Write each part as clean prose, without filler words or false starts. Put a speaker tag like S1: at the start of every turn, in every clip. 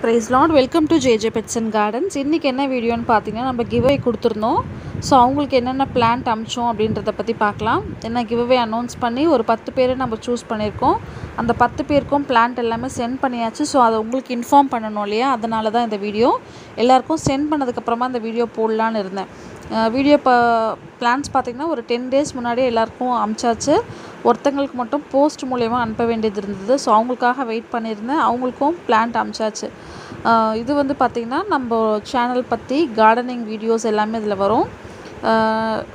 S1: Praise Lord, welcome to JJ Pets and Gardens. இன்னைக்கு என்ன வீடியோன்னு பார்த்தீங்கன்னா நம்ம giveaway கொடுத்துருந்தோம். ஸோ அவங்களுக்கு என்னென்ன பிளான்ட் அமிச்சோம் அப்படின்றத பற்றி பார்க்கலாம். என்ன giveaway அனௌன்ஸ் பண்ணி ஒரு 10 பேரை நம்ம சூஸ் பண்ணியிருக்கோம். அந்த 10 பேருக்கும் பிளான்ட் எல்லாமே சென்ட் பண்ணியாச்சு. ஸோ அதை உங்களுக்கு இன்ஃபார்ம் பண்ணணும் இல்லையா, அதனால தான் இந்த வீடியோ. எல்லாருக்கும் சென்ட் பண்ணதுக்கப்புறமா இந்த வீடியோ போடலான்னு இருந்தேன். வீடியோ பிளான்ஸ் பார்த்திங்கன்னா ஒரு 10 டேஸ் முன்னாடியே எல்லாருக்கும் அமிச்சாச்சு. ஒருத்தங்களுக்கு மட்டும் போஸ்ட் மூலயமா அனுப்ப வேண்டியது இருந்தது. ஸோ அவங்களுக்காக வெயிட் பண்ணியிருந்தேன். அவங்களுக்கும் பிளான்ட் அமிச்சாச்சு. இது வந்து பார்த்திங்கன்னா நம்ம சேனல் பற்றி கார்டனிங் வீடியோஸ் எல்லாமே இதில் வரும்.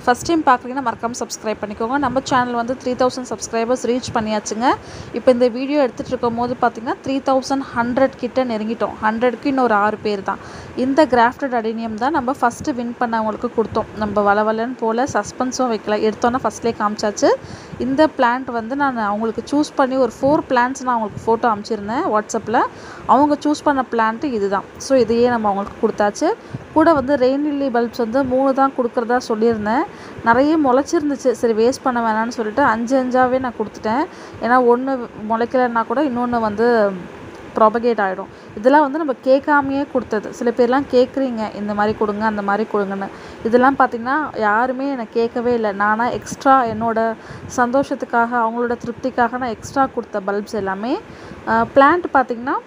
S1: ஃபஸ்ட் டைம் பார்க்குறீங்கன்னா மறக்காமல் சப்ஸ்கிரைப் பண்ணிக்கோங்க. நம்ம சேனல் வந்து 3000 சப்ஸ்கிரைபர்ஸ் ரீச் பண்ணியாச்சுங்க. இப்போ இந்த வீடியோ எடுத்துகிட்டு இருக்கும் போது பார்த்திங்கன்னா 3100 கிட்ட நெருங்கிட்டோம். 100க்கு இன்னும் ஒரு 6 பேர் தான். இந்த கிராஃப்டட் அடினியம் தான் நம்ம ஃபஸ்ட்டு வின் பண்ணவங்களுக்கு கொடுத்தோம். நம்ம வளவலன்னு போல் சஸ்பென்ஸும் வைக்கல, எடுத்தோன்னா ஃபஸ்ட்லேயே காமிச்சாச்சு. இந்த பிளான்ட் வந்து நான் அவங்களுக்கு சூஸ் பண்ணி ஒரு 4 பிளான்ட்ஸ் நான் அவங்களுக்கு ஃபோட்டோ அனுப்பிச்சிருந்தேன் வாட்ஸ்அப்பில். அவங்க சூஸ் பண்ண பிளான்ட்டு இது தான். ஸோ இதையே நம்ம அவங்களுக்கு கொடுத்தாச்சு. கூட வந்து ரெயின் லில்லி பல்ப்ஸ் வந்து 3 தான் கொடுக்குறதா சொல்லியிருந்தேன். நிறைய முளைச்சிருந்துச்சு. சரி வேஸ்ட் பண்ண வேணான்னு சொல்லிட்டு 5 நான் கொடுத்துட்டேன். ஏன்னா ஒன்று முளைக்கலைன்னா கூட இன்னொன்று வந்து ப்ராபகேட் ஆகிடும். இதெல்லாம் வந்து நம்ம கேட்காமையே கொடுத்தது. சில பேர்லாம் கேட்குறீங்க இந்த மாதிரி கொடுங்க அந்த மாதிரி கொடுங்கன்னு. இதெல்லாம் பார்த்திங்கன்னா யாருமே எனக்கு கேட்கவே இல்லை. நானாக எக்ஸ்ட்ரா என்னோடய சந்தோஷத்துக்காக அவங்களோட திருப்திக்காக நான் எக்ஸ்ட்ரா கொடுத்த பல்ப்ஸ் எல்லாமே. பிளான்ட் பார்த்திங்கன்னா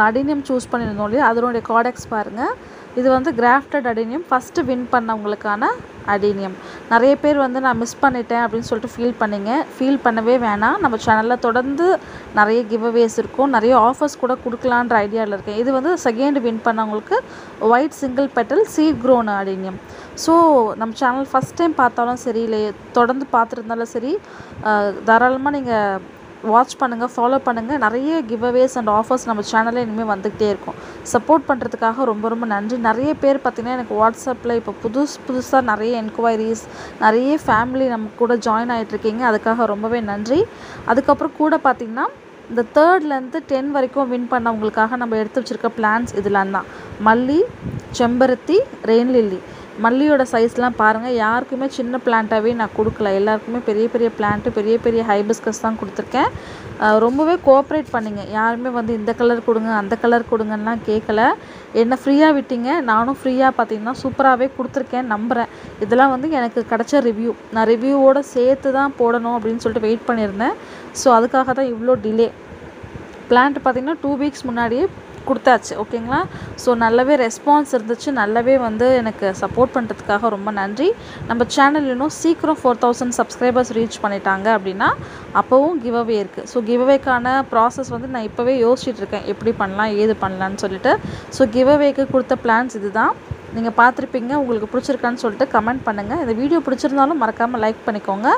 S1: அடினியம் சூஸ் பண்ணியிருந்தோம் இல்லையா, அதனுடைய கார்டெக்ஸ் பாருங்கள். இது வந்து கிராஃப்டட் அடினியம் ஃபஸ்ட்டு வின் பண்ணவங்களுக்கான அடினியம். நிறைய பேர் வந்து நான் மிஸ் பண்ணிட்டேன் அப்படின்னு சொல்லிட்டு ஃபீல் பண்ணவே வேணாம். நம்ம சேனலில் தொடர்ந்து நிறைய கிவ்அவேஸ் இருக்கும், நிறைய ஆஃபர்ஸ் கூட கொடுக்கலான்ற ஐடியாவில் இருக்கேன். இது வந்து செகண்ட் வின் பண்ணவங்களுக்கு white single petal seat grown adenium. So நம்ம சேனல் ஃபஸ்ட் டைம் பார்த்தாலும் சரி, இல்லை தொடர்ந்து பார்த்துருந்தாலும் சரி, தாராளமாக நீங்கள் வாட்ச் பண்ணுங்கள், ஃபாலோ பண்ணுங்கள். நிறைய கிவ்அவேஸ் அண்ட் ஆஃபர்ஸ் நம்ம சேனலில் இனிமேல் வந்துக்கிட்டே இருக்கும். சப்போர்ட் பண்ணுறதுக்காக ரொம்ப ரொம்ப நன்றி. நிறைய பேர் பார்த்திங்கன்னா எனக்கு வாட்ஸ்அப்பில் இப்போ புதுசாக நிறைய என்கொயரிஸ், நிறைய ஃபேமிலி நம்ம கூட ஜாயின் ஆகிட்ருக்கீங்க. அதுக்காக ரொம்பவே நன்றி. அதுக்கப்புறம் கூட பார்த்திங்கன்னா இந்த 3rd-லேருந்து 10 வரைக்கும் வின் பண்ணவங்களுக்காக நம்ம எடுத்து வச்சுருக்க பிளான்ஸ் இதெல்லாம் தான். மல்லி, செம்பருத்தி, ரெயின் லில்லி. மல்லியோட சைஸ்லாம் பாருங்கள். யாருக்குமே சின்ன பிளான்ட்டாகவே நான் கொடுக்கல. எல்லாருக்குமே பெரிய பெரிய பிளான்ட்டு, பெரிய பெரிய ஹைபிஸ்கஸ் தான் கொடுத்துருக்கேன். ரொம்பவே கோஆப்ரேட் பண்ணிங்க. யாருமே வந்து இந்த கலர் கொடுங்க அந்த கலர் கொடுங்கலாம் கேட்கல. என்னை ஃப்ரீயாக விட்டீங்க. நானும் ஃப்ரீயாக பார்த்திங்கன்னா சூப்பராகவே கொடுத்துருக்கேன் நம்புகிறேன். இதெல்லாம் வந்து எனக்கு கிடச்ச ரிவ்யூ. நான் ரிவ்யூவோடு சேர்த்து தான் போடணும் அப்படின்னு சொல்லிட்டு வெயிட் பண்ணியிருந்தேன். ஸோ அதுக்காக தான் இவ்வளோ டிலே. பிளான்ட் பார்த்திங்கன்னா 2 வீக்ஸ் முன்னாடியே கொடுத்தாச்சு. ஓகேங்களா? ஸோ நல்லாவே ரெஸ்பான்ஸ் இருந்துச்சு. நல்லாவே வந்து எனக்கு சப்போர்ட் பண்ணுறதுக்காக ரொம்ப நன்றி. நம்ம சேனல் இன்னும் சீக்கிரம் 4000 சப்ஸ்கிரைபர்ஸ் ரீச் பண்ணிட்டாங்க அப்படின்னா அப்போவும் கிவ்அவே இருக்குது. ஸோ கிவ்அவேக்கான ப்ராசஸ் வந்து நான் இப்போவே யோசிச்சுட்ருக்கேன், எப்படி பண்ணலாம் ஏது பண்ணலான்னு சொல்லிட்டு. ஸோ கிவ்அவேக்கு கொடுத்த பிளான்ஸ் இது தான். நீங்கள் பார்த்துருப்பீங்க. உங்களுக்கு பிடிச்சிருக்கான்னு சொல்லிட்டு கமெண்ட் பண்ணுங்கள். இந்த வீடியோ பிடிச்சிருந்தாலும் மறக்காமல் லைக் பண்ணிக்கோங்க.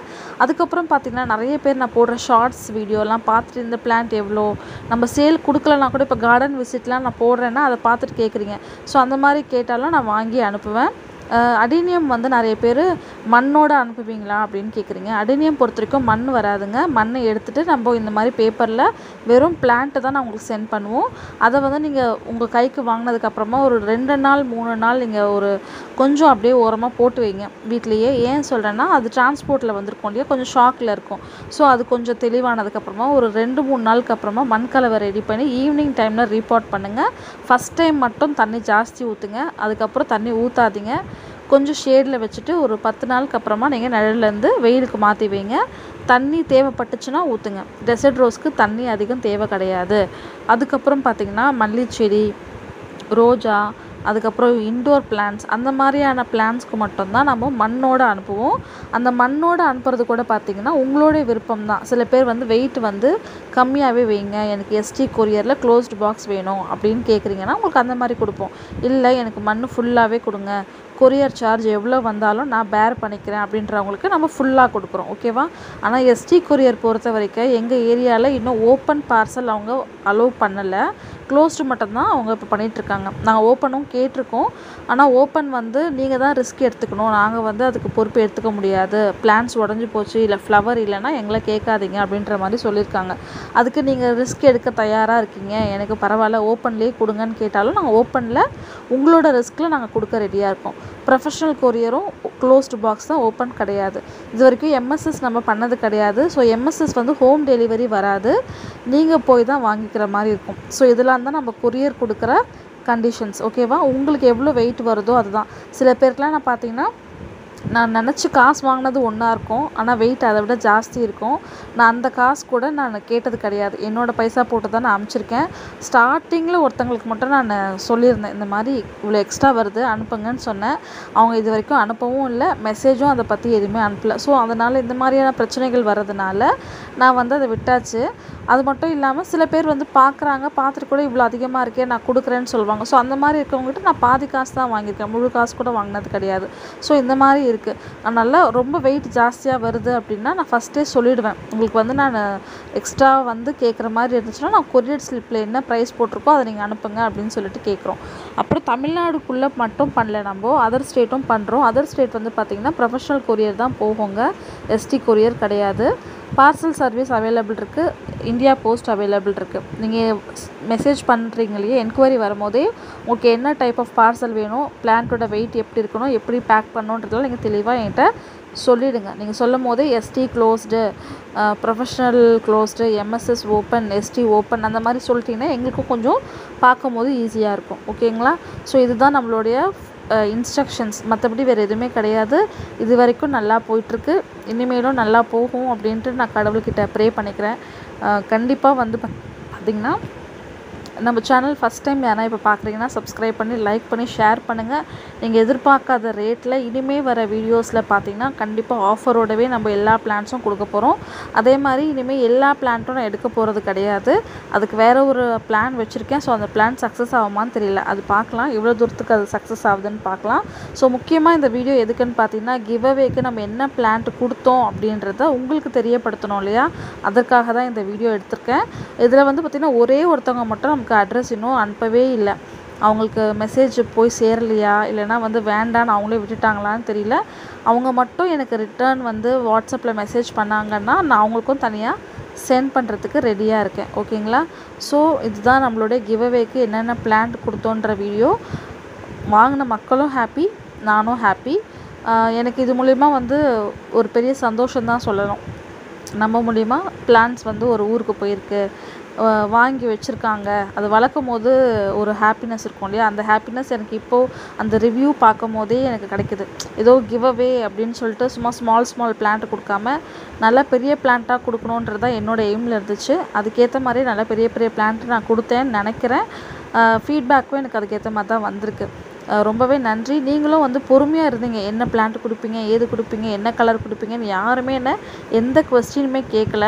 S1: அதுக்கப்புறம் பார்த்திங்கன்னா நிறைய பேர் நான் போடுற ஷார்ட்ஸ் வீடியோலாம் பார்த்துட்டு இந்த பிளான்ட் எவ்வளோ, நம்ம சேல் கொடுக்கலனா கூட இப்போ கார்டன் விசிட்லாம் நான் போடுறேன்னா அதை பார்த்துட்டு கேட்குறீங்க. ஸோ அந்த மாதிரி கேட்டாலும் நான் வாங்கி அனுப்புவேன். அடினியம் வந்து நிறைய பேர் மண்ணோடு அனுப்புவீங்களா அப்படின்னு கேட்குறீங்க. அடினியம் பொறுத்த வரைக்கும் மண் வராதுங்க. மண்ணை எடுத்துகிட்டு நம்ம இந்த மாதிரி பேப்பரில் வெறும் பிளான்ட்டு தான் நான் உங்களுக்கு சென்ட் பண்ணுவோம். அதை வந்து நீங்கள் உங்கள் கைக்கு வாங்கினதுக்கப்புறமா ஒரு 2 நாள் 3 நாள் நீங்கள் ஒரு கொஞ்சம் அப்படியே ஓரமாக போட்டு வைங்க வீட்லேயே. ஏன் சொல்கிறேன்னா அது டிரான்ஸ்போர்ட்டில் வந்திருக்கும் இல்லையா, கொஞ்சம் ஷாக்கில் இருக்கும். ஸோ அது கொஞ்சம் தெளிவானதுக்கப்புறமா ஒரு 2-3 நாளுக்கு அப்புறமா மண் கலவை ரெடி பண்ணி ஈவினிங் டைமில் ரீபாட் பண்ணுங்கள். ஃபஸ்ட் டைம் மட்டும் தண்ணி ஜாஸ்தி ஊற்றுங்க. அதுக்கப்புறம் தண்ணி ஊற்றாதீங்க. கொஞ்சம் ஷேடில் வச்சுட்டு ஒரு 10 நாளுக்கு அப்புறமா நீங்கள் நிழல்லேருந்து வெயிலுக்கு மாற்றி வைங்க. தண்ணி தேவைப்பட்டுச்சுன்னா ஊற்றுங்க. டெசர்ட் ரோஸ்க்கு தண்ணி அதிகம் தேவை கிடையாது. அதுக்கப்புறம் பார்த்திங்கன்னா மல்லிச்செடி, ரோஜா, அதுக்கப்புறம் இன்டோர் பிளான்ஸ், அந்த மாதிரியான பிளான்ஸ்க்கு மட்டும்தான் நம்ம மண்ணோடு அனுப்புவோம். அந்த மண்ணோடு அனுப்புறது கூட பார்த்திங்கன்னா உங்களுடைய விருப்பம் தான். சில பேர் வந்து வெயிட் வந்து கம்மியாகவே வைங்க, எனக்கு எஸ்டி கொரியரில் க்ளோஸ்டு பாக்ஸ் வேணும் அப்படின்னு கேட்குறீங்கன்னா உங்களுக்கு அந்த மாதிரி கொடுப்போம். இல்லை எனக்கு மண் ஃபுல்லாகவே கொடுங்க, கொரியர் சார்ஜ் எவ்வளோ வந்தாலும் நான் பேர் பண்ணிக்கிறேன் அப்படின்றவங்களுக்கு நம்ம ஃபுல்லாக கொடுக்குறோம். ஓகேவா? ஆனால் எஸ்டி கொரியர் பொறுத்த வரைக்கும் எங்கள் ஏரியாவில் இன்னும் ஓப்பன் பார்சல் அவங்க அலோவ் பண்ணலை. க்ளோஸ்டு மட்டும்தான் அவங்க இப்போ பண்ணிகிட்ருக்காங்க. நாங்கள் ஓப்பனும் கேட்டிருக்கோம். ஆனால் ஓப்பன் வந்து நீங்கள் தான் ரிஸ்க் எடுத்துக்கணும், நாங்கள் வந்து அதுக்கு பொறுப்பு எடுத்துக்க முடியாது. பிளான்ஸ் உடஞ்சி போச்சு இல்லை ஃப்ளவர் இல்லைன்னா எங்களை கேட்காதீங்க அப்படின்ற மாதிரி சொல்லியிருக்காங்க. அதுக்கு நீங்கள் ரிஸ்க் எடுக்க தயாராக இருக்கீங்க, எனக்கு பரவாயில்ல ஓப்பன்லேயே கொடுங்கன்னு கேட்டாலும் நாங்கள் ஓப்பனில் உங்களோட ரிஸ்கில் நாங்கள் கொடுக்க ரெடியாக இருக்கோம். ப்ரொஃபஷ்னல் கொரியரும் க்ளோஸ்டு பாக்ஸ் தான், ஓப்பன் கிடையாது. இது வரைக்கும் எம்எஸ்எஸ் நம்ம பண்ணது கிடையாது. ஸோ எம்எஸ்எஸ் வந்து ஹோம் டெலிவரி வராது, நீங்கள் போய் தான் வாங்கிக்கிற மாதிரி இருக்கும். ஸோ இதெல்லாம் தான் நம்ம கொரியர் கொடுக்குற கண்டிஷன்ஸ். ஓகேவா? உங்களுக்கு எவ்வளோ வெயிட் வருதோ அதுதான். சில பேருக்குலாம் நான் பார்த்தீங்கன்னா நான் நினச்சி காசு வாங்கினது ஒன்றா இருக்கும், ஆனால் வெயிட் அதை விட ஜாஸ்தி இருக்கும். நான் அந்த காசு கூட நான் கேட்டது கிடையாது, என்னோடய பைசா போட்டு தான் நான் அனுப்பிச்சிருக்கேன். ஸ்டார்டிங்கில் ஒருத்தங்களுக்கு மட்டும் நான் சொல்லியிருந்தேன், இந்த மாதிரி இவ்வளோ எக்ஸ்ட்ரா வருது அனுப்புங்கன்னு சொன்னேன். அவங்க இது வரைக்கும் அனுப்பவும் இல்லை, மெசேஜும் அதை பற்றி எதுவுமே அனுப்பலை. ஸோ அதனால் இந்த மாதிரியான பிரச்சனைகள் வர்றதுனால நான் வந்து அதை விட்டாச்சு. அது மட்டும் இல்லாமல் சில பேர் வந்து பார்க்குறாங்க, பார்த்துட்டு கூட இவ்வளோ அதிகமாக இருக்கே நான் கொடுக்குறேன்னு சொல்லுவாங்க. ஸோ அந்த மாதிரி இருக்கவங்ககிட்ட நான் பாதி காசு தான் வாங்கியிருக்கேன், முழு காசு கூட வாங்கினது கிடையாது. ஸோ இந்த மாதிரி இருக்குது. அதனால் ரொம்ப வெயிட் ஜாஸ்தியாக வருது அப்படின்னா நான் ஃபஸ்ட்டே சொல்லிவிடுவேன். உங்களுக்கு வந்து நான் எக்ஸ்ட்ரா வந்து கேட்குற மாதிரி இருந்துச்சுன்னா நான் கொரியர் ஸ்லிப்பில் என்ன ப்ரைஸ் போட்டிருக்கோ அதை நீங்கள் அனுப்புங்க அப்படின்னு சொல்லிட்டு கேட்குறோம். அப்புறம் தமிழ்நாடுக்குள்ளே மட்டும் பண்ணல, நம்ம அதர் ஸ்டேட்டும் பண்ணுறோம். அதர் ஸ்டேட் வந்து பார்த்திங்கன்னா ப்ரொஃபஷ்னல் கொரியர் தான் போகுங்க, எஸ்டி கொரியர் கிடையாது. பார்சல் சர்வீஸ் அவைலபிள் இருக்குது, இந்தியா போஸ்ட் அவைலபிள் இருக்குது. நீங்கள் மெசேஜ் பண்ணுறீங்களே, என்கொயரி வரும்போதே உங்களுக்கு என்ன டைப் ஆஃப் பார்சல் வேணும், பிளான்ட்டோட வெயிட் எப்படி இருக்கணும், எப்படி பேக் பண்ணணுன்றதெல்லாம் நீங்கள் தெளிவாக என்கிட்ட சொல்லிவிடுங்க. நீங்கள் சொல்லும் போதே ST closed, professional closed, MSS open, ST open அந்த மாதிரி சொல்லிட்டிங்கன்னா எங்களுக்கும் கொஞ்சம் பார்க்கும் போது ஈஸியாக இருக்கும். ஓகேங்களா? ஸோ இதுதான் நம்மளுடைய இன்ஸ்ட்ரக்ஷன்ஸ், மற்றபடி வேறு எதுவுமே கிடையாது. இது வரைக்கும் நல்லா போயிட்டுருக்கு, இனிமேலும் நல்லா போகும் அப்படின்ட்டு நான் கடவுள்கிட்ட ப்ரே பண்ணிக்கிறேன். கண்டிப்பாக வந்து பார்த்திங்கன்னா நம்ம சேனல் ஃபஸ்ட் டைம் யாரா இப்போ பார்க்குறீங்கன்னா சப்ஸ்கிரைப் பண்ணி லைக் பண்ணி ஷேர் பண்ணுங்கள். நீங்கள் எதிர்பார்க்காத ரேட்டில் இனிமேல் வர வீடியோஸில் பார்த்தீங்கன்னா கண்டிப்பாக ஆஃபரோடவே நம்ம எல்லா பிளான்ஸும் கொடுக்க போகிறோம். அதே மாதிரி இனிமேல் எல்லா பிளான்ட்டும் நான் எடுக்க போகிறது கிடையாது, அதுக்கு வேறு ஒரு பிளான் வச்சுருக்கேன். ஸோ அந்த பிளான் சக்ஸஸ் ஆகுமான்னு தெரியல, அது பார்க்கலாம், எவ்வளோ தூரத்துக்கு அது சக்ஸஸ் ஆகுதுன்னு பார்க்கலாம். ஸோ முக்கியமாக இந்த வீடியோ எதுக்குன்னு பார்த்தீங்கன்னா கிவ்அவேக்கு நம்ம என்ன பிளான்ட் கொடுத்தோம் அப்படின்றத உங்களுக்கு தெரியப்படுத்தணும் இல்லையா, அதற்காக தான் இந்த வீடியோ எடுத்திருக்கேன். இதில் வந்து பார்த்திங்கன்னா ஒரே ஒருத்தவங்க மட்டும் அட்ரஸ் இன்னும் அனுப்பவே இல்லை, அவங்களுக்கு மெசேஜ் போய் சேரலையா இல்லைனா வந்து வேண்டான்னு அவங்களே விட்டுட்டாங்களான்னு தெரியல. அவங்க மட்டும் எனக்கு ரிட்டர்ன் வந்து வாட்ஸ்அப்பில் மெசேஜ் பண்ணாங்கன்னா நான் அவங்களுக்கும் தனியாக சென்ட் பண்ணுறதுக்கு ரெடியாக இருக்கேன். ஓகேங்களா? ஸோ இதுதான் நம்மளுடைய கிவ்அவேக்கு என்னென்ன பிளான்ட் கொடுத்தோன்ற வீடியோ. வாங்கின மக்களும் ஹாப்பி, நானும் ஹாப்பி. எனக்கு இது மூலிமா வந்து ஒரு பெரிய சந்தோஷம்தான் சொல்லணும். நம்ம மூலிமா பிளான்ஸ் வந்து ஒரு ஊருக்கு போயிருக்கு, வாங்கி வச்சுருக்காங்க, அது வளர்க்கும் போது ஒரு ஹாப்பினஸ் இருக்கும் இல்லையா, அந்த ஹாப்பினஸ் எனக்கு இப்போது அந்த ரிவ்யூ பார்க்கும் போதே எனக்கு கிடைக்கிது. ஏதோ கிவ்அவே அப்படின்னு சொல்லிட்டு சும்மா ஸ்மால் பிளான்ட் கொடுக்காம நல்லா பெரிய பிளான்ட்டாக கொடுக்கணுன்றது தான் என்னோடய எய்மில் இருந்துச்சு. அதுக்கேற்ற மாதிரி நல்லா பெரிய பிளான்ட் நான் கொடுத்தேன்னு நினைக்கிறேன். ஃபீட்பேக்கும் எனக்கு அதுக்கேற்ற மாதிரி தான் வந்திருக்கு. ரொம்பவே நன்றி. நீங்களும் வந்து பொறுமையாக இருந்தீங்க, என்ன பிளான்ட் கொடுப்பீங்க, ஏது கொடுப்பீங்க, என்ன கலர் கொடுப்பீங்கன்னு யாருமே என்ன எந்த கொஸ்டினுமே கேட்கல.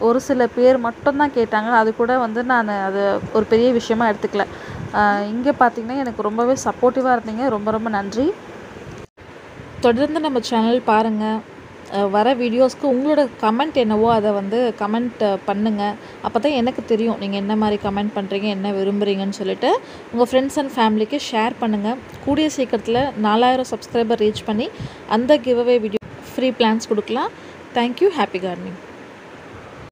S1: ஒரு சில பேர் மட்டும்தான் கேட்டாங்க, அது கூட வந்து நான் அது ஒரு பெரிய விஷயமா எடுத்துக்கல. இங்கே பார்த்திங்கன்னா எனக்கு ரொம்பவே சப்போர்ட்டிவாக இருந்தீங்க, ரொம்ப நன்றி. தொடர்ந்து நம்ம சேனல் பாருங்கள், வர வீடியோஸ்க்கு உங்களோட கமெண்ட் என்னவோ அதை வந்து கமெண்ட் பண்ணுங்கள். அப்போ தான் எனக்கு தெரியும் நீங்கள் என்ன மாதிரி கமெண்ட் பண்ணுறீங்க, என்ன விரும்புகிறீங்கன்னு சொல்லிட்டு உங்கள் ஃப்ரெண்ட்ஸ் அண்ட் ஃபேமிலிக்கு ஷேர் பண்ணுங்கள். கூடிய சீக்கிரத்தில் 4000 சப்ஸ்கிரைபர் ரீச் பண்ணி அந்த கிவ்அவே வீடியோ ஃப்ரீ பிளான்ஸ் கொடுக்கலாம். தேங்க்யூ. Happy gardening.